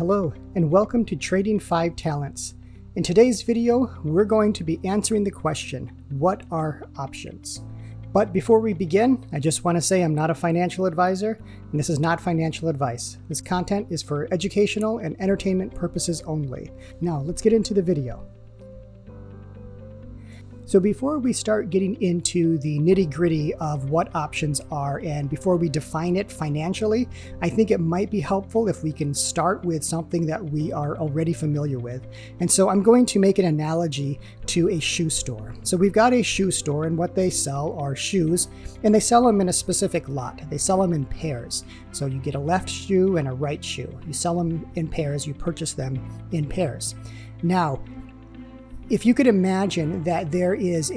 Hello, and welcome to Trading 5 Talents. In today's video, we're going to be answering the question, what are options? But before we begin, I just want to say I'm not a financial advisor, and this is not financial advice. This content is for educational and entertainment purposes only. Now, let's get into the video. So before we start getting into the nitty-gritty of what options are and before we define it financially, I think it might be helpful if we can start with something that we are already familiar with. And so I'm going to make an analogy to a shoe store. So we've got a shoe store, and what they sell are shoes, and they sell them in a specific lot. They sell them in pairs. So you get a left shoe and a right shoe. You sell them in pairs, you purchase them in pairs. Now, if you could imagine that there is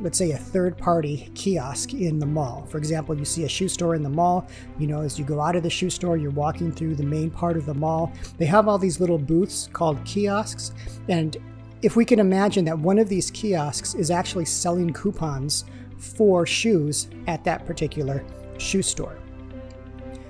let's say a third-party kiosk in the mall. For example, you see a shoe store in the mall, as you go out of the shoe store, you're walking through the main part of the mall. They have all these little booths called kiosks. And if we can imagine that one of these kiosks is actually selling coupons for shoes at that particular shoe store.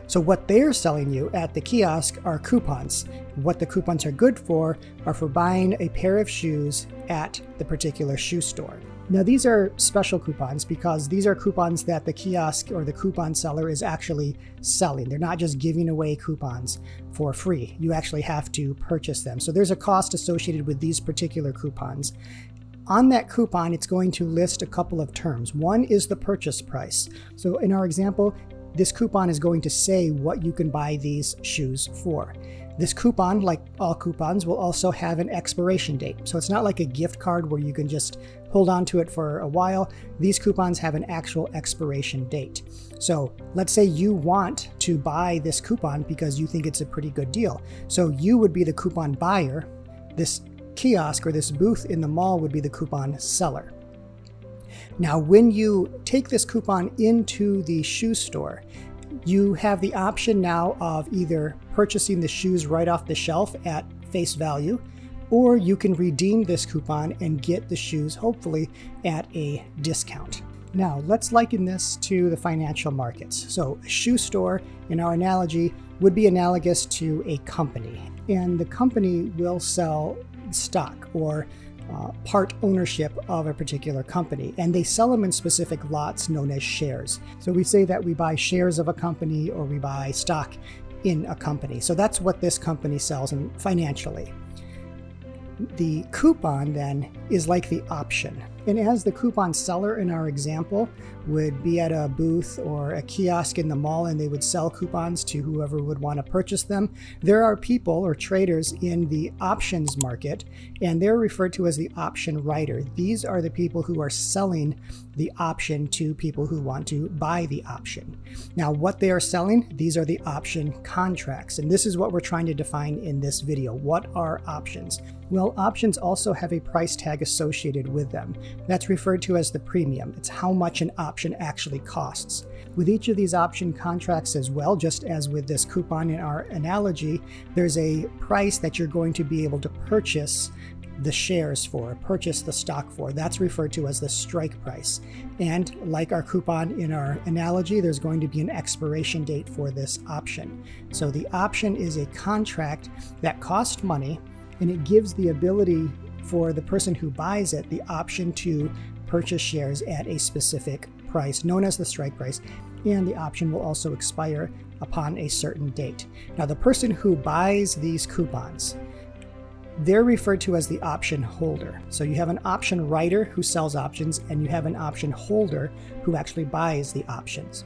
So what they're selling you at the kiosk are coupons. What the coupons are good for are for buying a pair of shoes at the particular shoe store. Now these are special coupons because these are coupons that the kiosk or the coupon seller is actually selling. They're not just giving away coupons for free. You actually have to purchase them. So there's a cost associated with these particular coupons. On that coupon, it's going to list a couple of terms. One is the purchase price. So in our example, this coupon is going to say what you can buy these shoes for. This coupon, like all coupons, will also have an expiration date. So it's not like a gift card where you can just hold on to it for a while. These coupons have an actual expiration date. So let's say you want to buy this coupon because you think it's a pretty good deal. So you would be the coupon buyer. This kiosk or this booth in the mall would be the coupon seller. Now, when you take this coupon into the shoe store, you have the option now of either purchasing the shoes right off the shelf at face value, or you can redeem this coupon and get the shoes, hopefully, at a discount. Now, let's liken this to the financial markets. So a shoe store, in our analogy, would be analogous to a company. And the company will sell stock or part ownership of a particular company, and they sell them in specific lots known as shares. So we say that we buy shares of a company or we buy stock in a company. So that's what this company sells financially. The coupon then is like the option. And as the coupon seller in our example would be at a booth or a kiosk in the mall and they would sell coupons to whoever would want to purchase them, there are people or traders in the options market, and they're referred to as the option writer. These are the people who are selling the option to people who want to buy the option. Now, what they are selling, these are the option contracts, and this is what we're trying to define in this video. What are options? Well, options also have a price tag associated with them. That's referred to as the premium. It's how much an option actually costs. With each of these option contracts as well, just as with this coupon in our analogy, there's a price that you're going to be able to purchase the shares for, purchase the stock for. That's referred to as the strike price. And like our coupon in our analogy, there's going to be an expiration date for this option. So the option is a contract that costs money, and it gives the ability for the person who buys it the option to purchase shares at a specific price, known as the strike price, and the option will also expire upon a certain date. Now, the person who buys these coupons, they're referred to as the option holder. So you have an option writer who sells options, and you have an option holder who actually buys the options.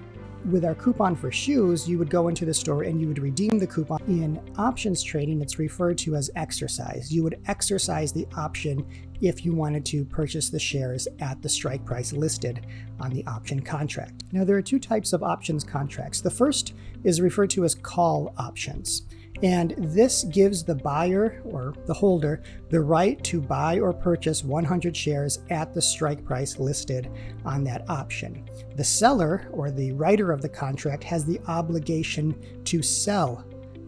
With our coupon for shoes, you would go into the store and you would redeem the coupon. In options trading, it's referred to as exercise. You would exercise the option if you wanted to purchase the shares at the strike price listed on the option contract. Now, there are two types of options contracts. The first is referred to as call options. And this gives the buyer or the holder the right to buy or purchase 100 shares at the strike price listed on that option. The seller or the writer of the contract has the obligation to sell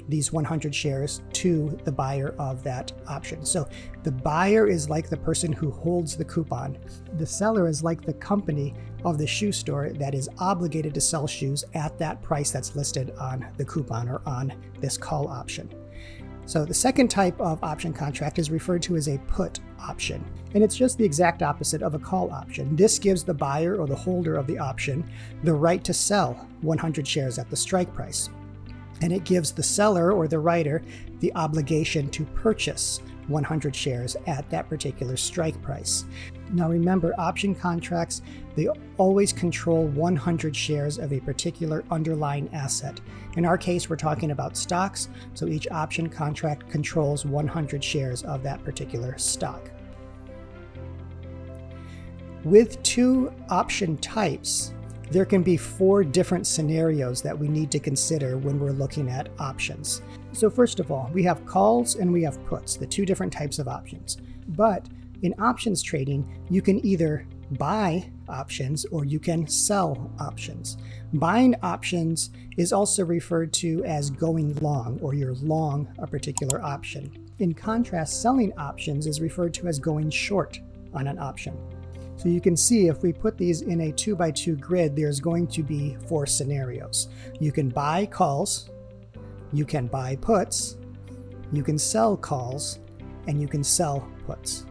these 100 shares to the buyer of that option. So the buyer is like the person who holds the coupon. The seller is like the company of the shoe store that is obligated to sell shoes at that price that's listed on the coupon or on this call option. So the second type of option contract is referred to as a put option, and it's just the exact opposite of a call option. This gives the buyer or the holder of the option the right to sell 100 shares at the strike price, and it gives the seller or the writer the obligation to purchase 100 shares at that particular strike price. Now remember, option contracts, they always control 100 shares of a particular underlying asset. In our case, we're talking about stocks, so each option contract controls 100 shares of that particular stock. With two option types, there can be 4 different scenarios that we need to consider when we're looking at options. So first of all, we have calls and we have puts, the 2 different types of options. But in options trading, you can either buy options or you can sell options. Buying options is also referred to as going long, or you're long a particular option. In contrast, selling options is referred to as going short on an option. So you can see if we put these in a 2x2 grid, there's going to be 4 scenarios. You can buy calls, you can buy puts, you can sell calls, and you can sell puts.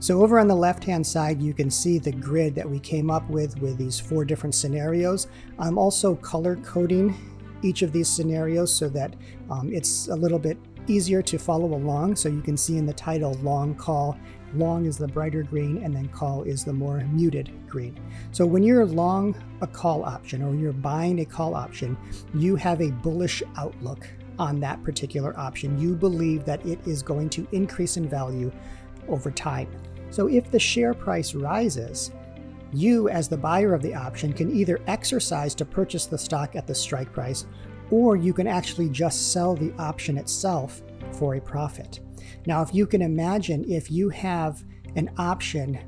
So over on the left-hand side, you can see the grid that we came up with these 4 different scenarios. I'm also color coding each of these scenarios so that it's a little bit easier to follow along. So you can see in the title, long call. Long is the brighter green, and then call is the more muted green. So when you're long a call option or you're buying a call option, you have a bullish outlook on that particular option. You believe that it is going to increase in value over time. So if the share price rises, you as the buyer of the option can either exercise to purchase the stock at the strike price, or you can actually just sell the option itself for a profit. Now, if you can imagine, if you have an option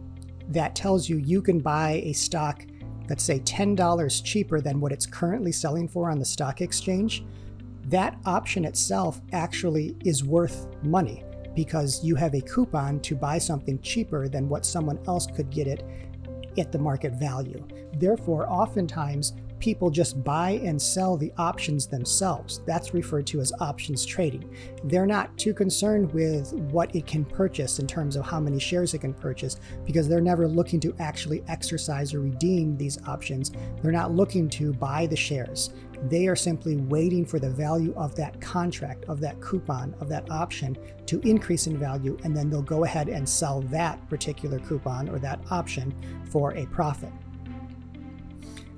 that tells you can buy a stock, let's say $10 cheaper than what it's currently selling for on the stock exchange, that option itself actually is worth money because you have a coupon to buy something cheaper than what someone else could get it at the market value. Therefore, oftentimes, people just buy and sell the options themselves. That's referred to as options trading. They're not too concerned with what it can purchase in terms of how many shares it can purchase, because they're never looking to actually exercise or redeem these options. They're not looking to buy the shares. They are simply waiting for the value of that contract, of that coupon, of that option to increase in value, and then they'll go ahead and sell that particular coupon or that option for a profit.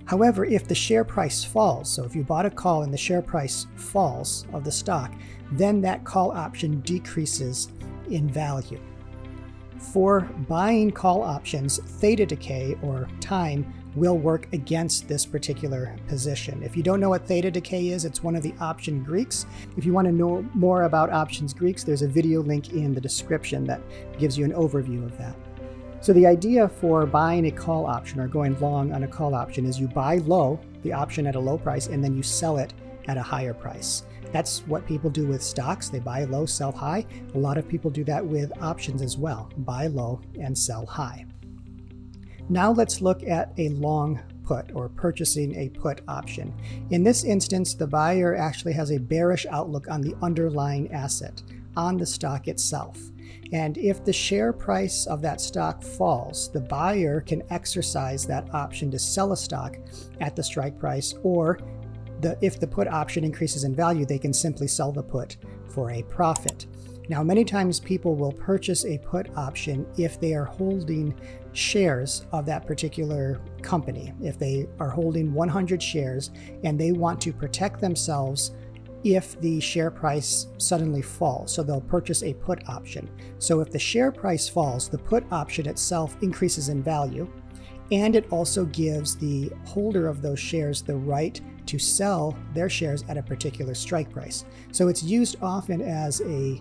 However, if the share price falls, so if you bought a call and the share price falls of the stock, then that call option decreases in value. For buying call options, theta decay or time will work against this particular position. If you don't know what theta decay is, it's one of the option Greeks. If you want to know more about options Greeks, there's a video link in the description that gives you an overview of that. So the idea for buying a call option or going long on a call option is you buy low, the option at a low price, and then you sell it at a higher price. That's what people do with stocks. They buy low, sell high. A lot of people do that with options as well. Buy low and sell high. Now let's look at a long put or purchasing a put option. In this instance, the buyer actually has a bearish outlook on the underlying asset, on the stock itself. And if the share price of that stock falls, the buyer can exercise that option to sell a stock at the strike price, or if the put option increases in value, they can simply sell the put for a profit. Now, many times people will purchase a put option if they are holding shares of that particular company. If they are holding 100 shares and they want to protect themselves if the share price suddenly falls, so they'll purchase a put option. So if the share price falls, the put option itself increases in value, and it also gives the holder of those shares the right to sell their shares at a particular strike price. So it's used often as a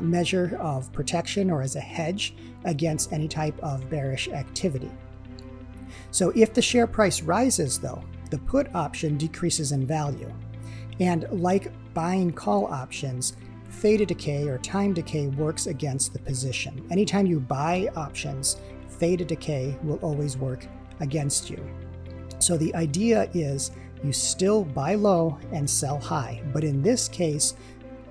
measure of protection or as a hedge against any type of bearish activity. So if the share price rises, though, the put option decreases in value. And like buying call options, theta decay or time decay works against the position. Anytime you buy options, theta decay will always work against you. So the idea is you still buy low and sell high. But in this case,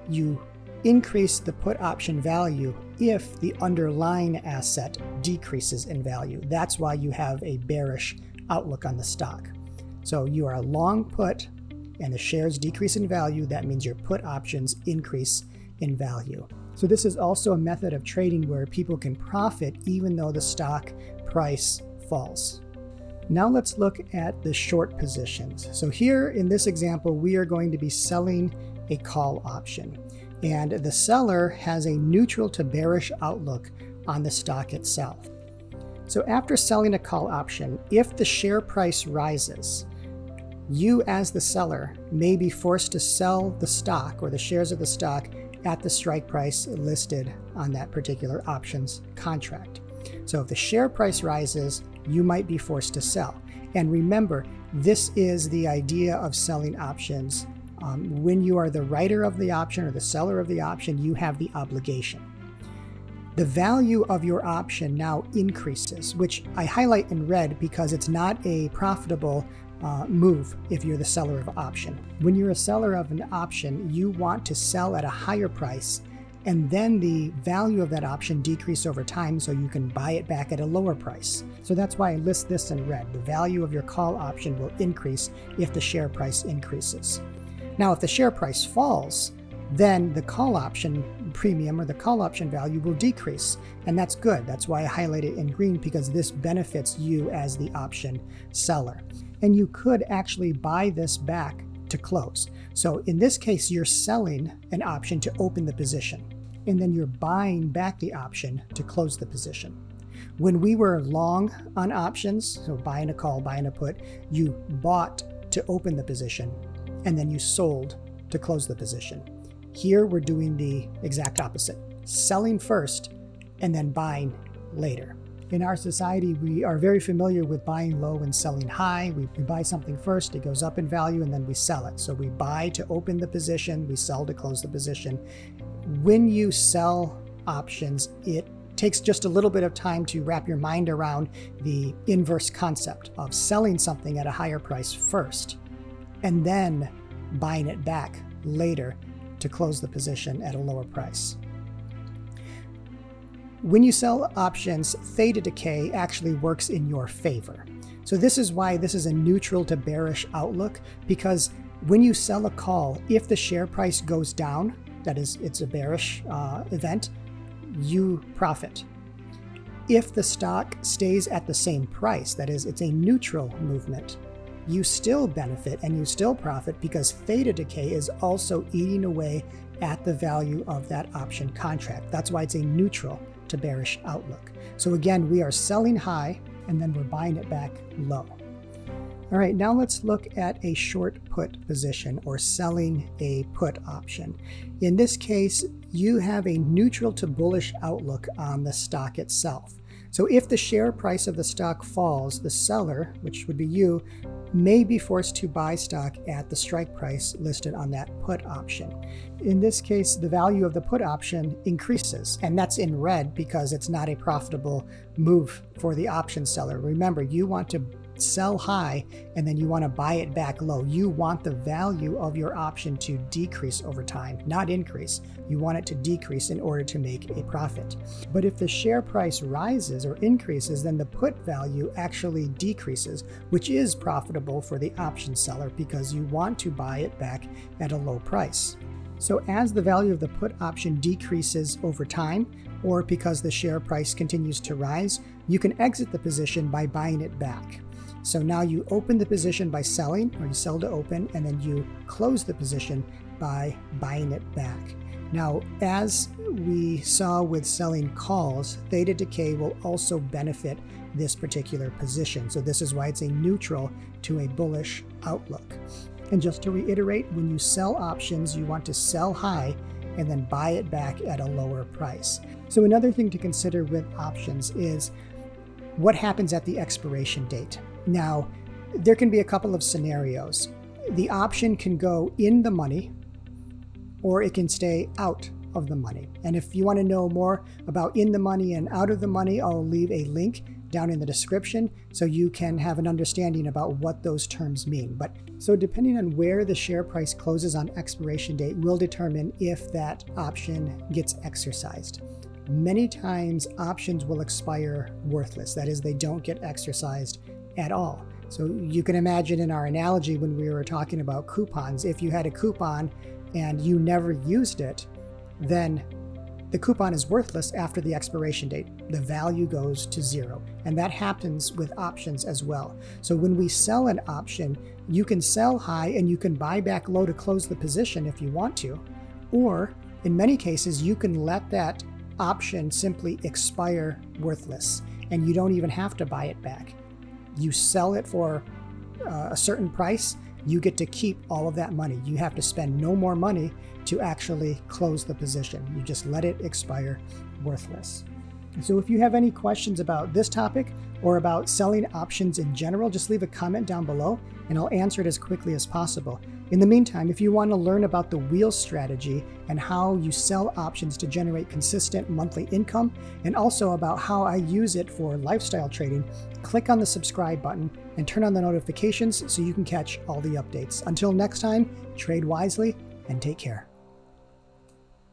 you increase the put option value if the underlying asset decreases in value. That's why you have a bearish outlook on the stock. So you are a long put and the shares decrease in value. That means your put options increase in value. So this is also a method of trading where people can profit even though the stock price falls. Now let's look at the short positions. So here in this example, we are going to be selling a call option. And the seller has a neutral to bearish outlook on the stock itself. So after selling a call option, if the share price rises, you as the seller may be forced to sell the stock or the shares of the stock at the strike price listed on that particular options contract. So if the share price rises, you might be forced to sell. And remember, this is the idea of selling options. When you are the writer of the option or the seller of the option, you have the obligation. The value of your option now increases, which I highlight in red because it's not a profitable move if you're the seller of an option. When you're a seller of an option, you want to sell at a higher price, and then the value of that option decrease over time so you can buy it back at a lower price. So that's why I list this in red. The value of your call option will increase if the share price increases. Now, if the share price falls, then the call option premium or the call option value will decrease. And that's good. That's why I highlight it in green, because this benefits you as the option seller. And you could actually buy this back to close. So in this case, you're selling an option to open the position, and then you're buying back the option to close the position. When we were long on options, so buying a call, buying a put, you bought to open the position, and then you sold to close the position. Here we're doing the exact opposite, selling first and then buying later. In our society, we are very familiar with buying low and selling high. We buy something first, it goes up in value, and then we sell it. So we buy to open the position, we sell to close the position. When you sell options, it takes just a little bit of time to wrap your mind around the inverse concept of selling something at a higher price first and then buying it back later to close the position at a lower price. When you sell options, theta decay actually works in your favor. So this is why this is a neutral to bearish outlook, because when you sell a call, if the share price goes down, that is, it's a bearish event, you profit. If the stock stays at the same price, that is, it's a neutral movement, you still benefit and you still profit because theta decay is also eating away at the value of that option contract. That's why it's a neutral to bearish outlook. So again, we are selling high and then we're buying it back low. All right, now let's look at a short put position or selling a put option. In this case, you have a neutral to bullish outlook on the stock itself. So if the share price of the stock falls, the seller, which would be you, may be forced to buy stock at the strike price listed on that put option. In this case, the value of the put option increases, and that's in red because it's not a profitable move for the option seller. Remember, you want to sell high and then you want to buy it back low. You want the value of your option to decrease over time, not increase. You want it to decrease in order to make a profit. But if the share price rises or increases, then the put value actually decreases, which is profitable for the option seller because you want to buy it back at a low price. So as the value of the put option decreases over time, or because the share price continues to rise, you can exit the position by buying it back. So now you open the position by selling, or you sell to open, and then you close the position by buying it back. Now, as we saw with selling calls, theta decay will also benefit this particular position. So this is why it's a neutral to a bullish outlook. And just to reiterate, when you sell options, you want to sell high and then buy it back at a lower price. So another thing to consider with options is what happens at the expiration date. Now, there can be a couple of scenarios. The option can go in the money, or it can stay out of the money. And if you want to know more about in the money and out of the money, I'll leave a link down in the description so you can have an understanding about what those terms mean. But so depending on where the share price closes on expiration date will determine if that option gets exercised. Many times options will expire worthless. That is, they don't get exercised at all. So you can imagine in our analogy when we were talking about coupons, if you had a coupon and you never used it, then the coupon is worthless after the expiration date. The value goes to zero. And that happens with options as well. So when we sell an option, you can sell high and you can buy back low to close the position if you want to. Or in many cases, you can let that option simply expire worthless and you don't even have to buy it back. You sell it for a certain price, you get to keep all of that money. You have to spend no more money to actually close the position. You just let it expire worthless. So if you have any questions about this topic or about selling options in general, just leave a comment down below and I'll answer it as quickly as possible. In the meantime, if you want to learn about the wheel strategy and how you sell options to generate consistent monthly income, and also about how I use it for lifestyle trading, click on the subscribe button and turn on the notifications so you can catch all the updates. Until next time, trade wisely and take care.